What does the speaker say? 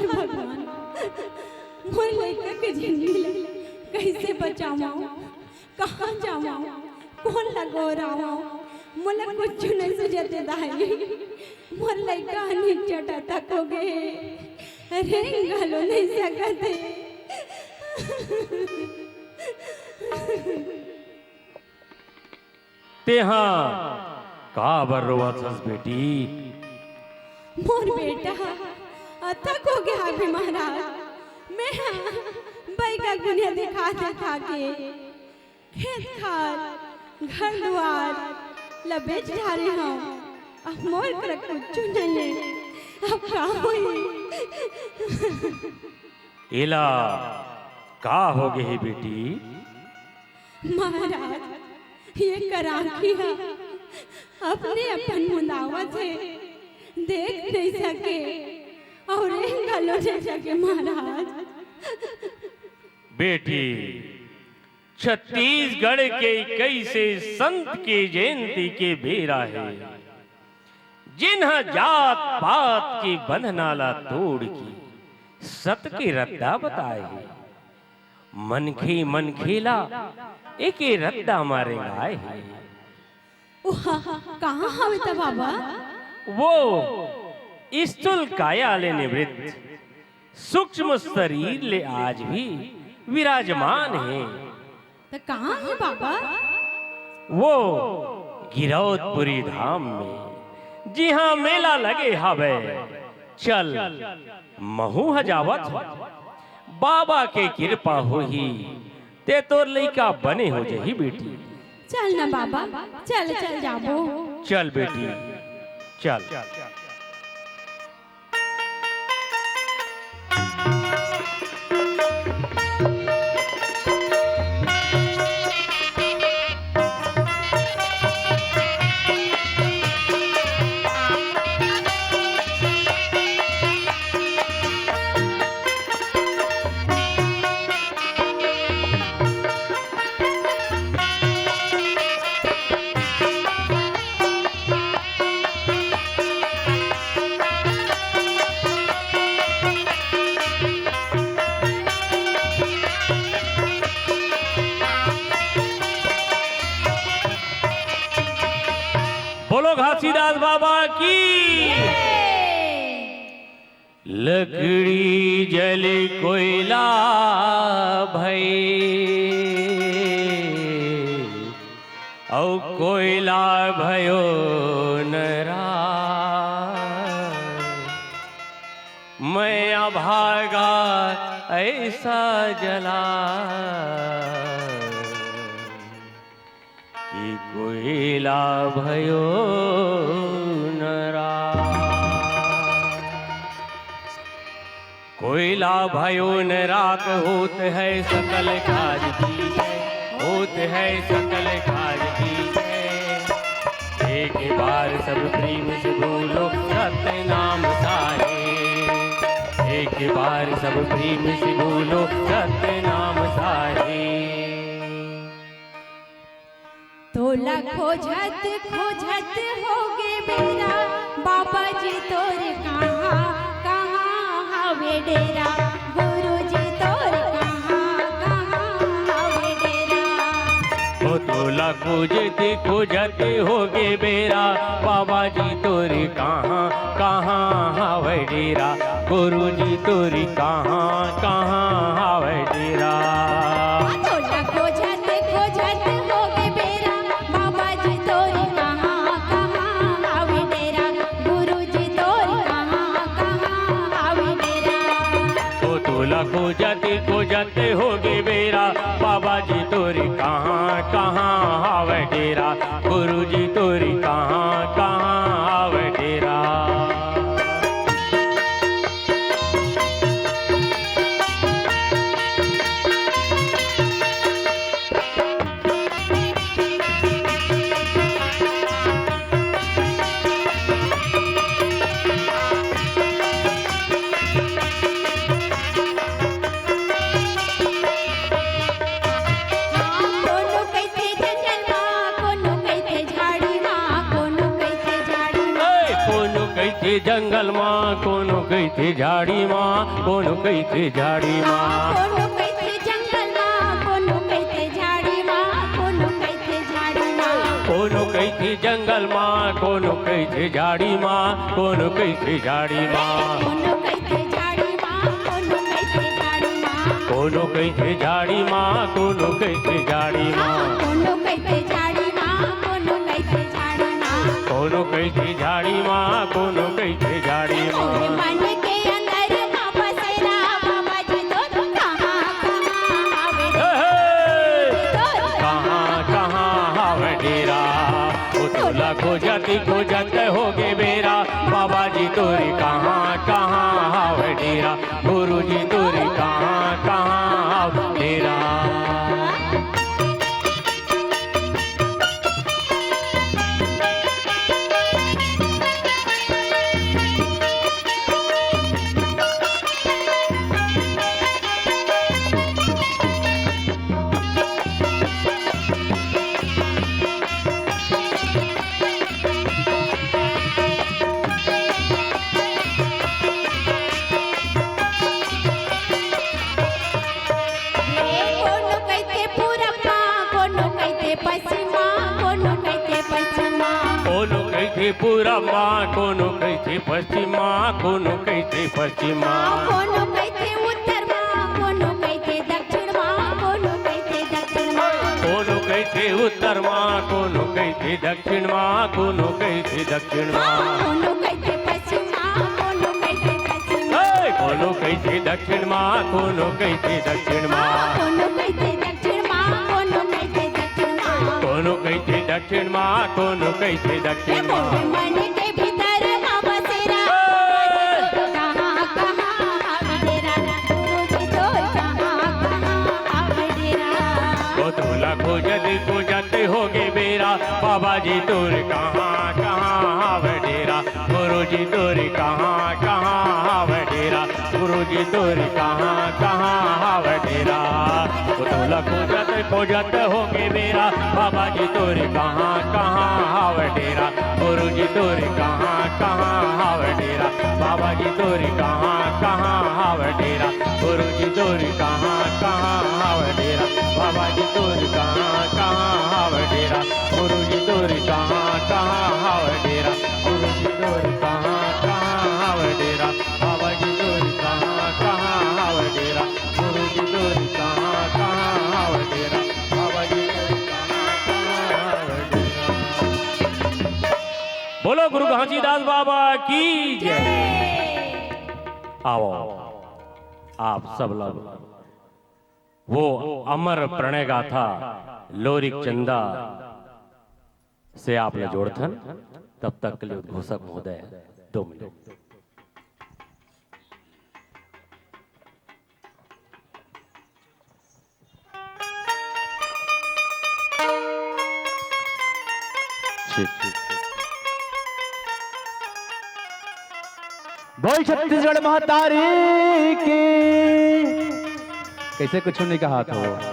हर भगवान मोर लड़का के जिंदगी कैसे बचाऊं, कहाँ जाऊं, कौन लगो राऊं, मोला कुछ नहीं सुझते दाई। मोर लड़का अनेक चटा तक हो गए, अरे गलो नहीं सकते। तेहा का बर रोवत बेटी? मोर बेटा अथक हो गया अभी महाराज। मैं भाई का गुनिया दिखा के खेत खार घर द्वार लबेच डाले हूँ। अब मोर कर कुछ नहीं है, अब का होई? इला का हो गई बेटी? महाराज ये कराखी है अपने अपन मुंदावत है, देख नहीं सके और गलो नहीं सके महाराज। बेटी छत्तीसगढ़ के कैसे संत के जयंती के बेरा है, जिन्ह जात पात की बंधनाला तोड़ की सत के रद्दा बताए। मनखे मन खेला एक रद्दा मारे गाय है। कहाँ हवे त बाबा? वो स्थूल काया ले निवृत्त सूक्ष्म शरीर ले आज भी विराजमान है। तो कहाँ है बाबा? वो गिरौदपुरी धाम में, जी हाँ मेला लगे हवे। चल महू हजावत बाबा के कृपा हो ही ते तोर लइका बने हो जही बेटी। चल ना बाबा, चल चल जाबो। चल बेटी चल। बोलो घासीदास बाबा की। लकड़ी जल कोयला भई औ कोयला भयो नरा, मैं अभागा ऐसा जला कि कोयला भयो नरा। कोयला भयो नराक होत है सकल काज की है, होत है सकल काज की है। एक बार सब प्रेम से बोलो सत्य नाम साहे, एक बार सब प्रेम से बोलो सत्य नाम साहे। तोला खोजत खोजत होगे बेरा, बाबा जी तोर कहाँ कहाँ हवे डेरा, गुरु जी तोर कहाँ कहाँ हवे डेरा। ओ तोला खोजत खोजत होगे बेरा, बाबा जी तोर कहाँ कहाँ हवे डेरा, गुरु जी तोर कहाँ कहाँ हवे डेरा। तोला खोजत खोजत होगे बेरा, बाबा जी तोर कहाँ कहाँ हवे डेरा, गुरु जी तोर कहाँ कहाँ हवे डेरा। ओ तोला खोजत खोजत होगे बेरा, बाबा जी तोरी कहाँ कहाँ हवे डेरा, गुरु जी तोरी कहाँ कहाँ हवे डेरा। कोनो कहते जंगल माँ, कोनो कहते झाड़ी माँ, कोनो कहते झाड़ी माँ। कोनो कहते थे जंगल माँ कोनो गई थी झाड़ी माँ कोनो गई थी झाड़ी माँ कोनो गई थे जंगल माँ कोनो गई थे झाड़ी माँ कोनो गई थे झाड़ी माँ कोनो गई थी जंगल माँ कोनो गई थी झाड़ी माँ कोनो गई थी झाड़ी माँ कोनो गई थे झाड़ी माँ कोनो गई थे झाड़ी माँ कोनो गई थी झाड़ी माँ कोनो गई थी झाड़ी माँ कोनो गई थे झाड़ी माँ कोनो गई थे झाड़ी माँ कोनो गई थी झाड़ी माँ कोनो गई थी झाड़ी मोरे माँ मन के अंदर माँ बसेरा बाबा जी तो कहाँ कहाँ आवे कहाँ कहाँ हावे डेरा उतला खोजत होगे बेरा बाबा जी तोरी कहाँ कहाँ हावे डेरा गुरु जी तोरी कहाँ कहाँ हावे डेरा कोनो कहते पूरबा कोनो कहते पश्चिमा कोनो कहते पश्चिमा कोनो कही थी पूरा माँ कोनो कही थी पश्चिमा कोनो कही थी पश्चिमा कोनो कहते उत्तर माँ कोनो कहते दक्षिण माँ कोनो कहते दक्षिण माँ कोनो कही थी उत्तर माँ कोनो कही थी दक्षिण माँ कोनो कही थी दक्षिण माँ कोनो कहते पश्चिमा कोनो कहते पश्चिमा कोनो कही थी दक्षिण माँ कोनो कही थी दक्षिण माँ कोनो कहते दक्षिण माँ कोनो कहते दक्षिण माँ कोनो कही थी दक्षिण माँ कोनो कही थी दक्षिण माँ मोरे मन के भीतर माँ बसेरा कहाँ कहाँ आवे डेरा गुरु जी तो कहाँ कहाँ आवे डेरा वो तोला खोजत होगे बेरा बाबा जी तोर कहाँ कहाँ हावे डेरा गुरु जी तोर कहाँ कहाँ हावे डेरा गुरु जी तोर कहाँ कहाँ हावे डेरा वो तोला खोजत होगे बेरा बाबा जी तोर कहाँ कहाँ हावे डेरा गुरु जी तोर कहाँ कहाँ हावे डेरा बाबा जी तोर कहाँ कहाँ हावे डेरा गुरु जी तोर कहाँ कहाँ हावे डेरा बाबा जी तोर कहाँ कहाँ हावे डेरा गुरु जी तोर कहाँ कहाँ हावे डेरा गुरु जी तोर कहाँ कहाँ हावे डेरा बाबा जी तोर कहाँ कहाँ हावे डेरा गुरु जी तोर कहाँ कहाँ हावे डेरा बाबा जी तोर कहाँ कहाँ हावे डेरा। बोलो गुरु घासीदास बाबा की जय। आओ आप सब लोग वो अमर प्रणय गाथा लोरिक चंदा से आपने जोड़थन तब तक के लिए उद्घोषक महोदय 2 मिनट। बोल छत्तीसगढ़ महतारी की कैसे कुछ नहीं कहा था वो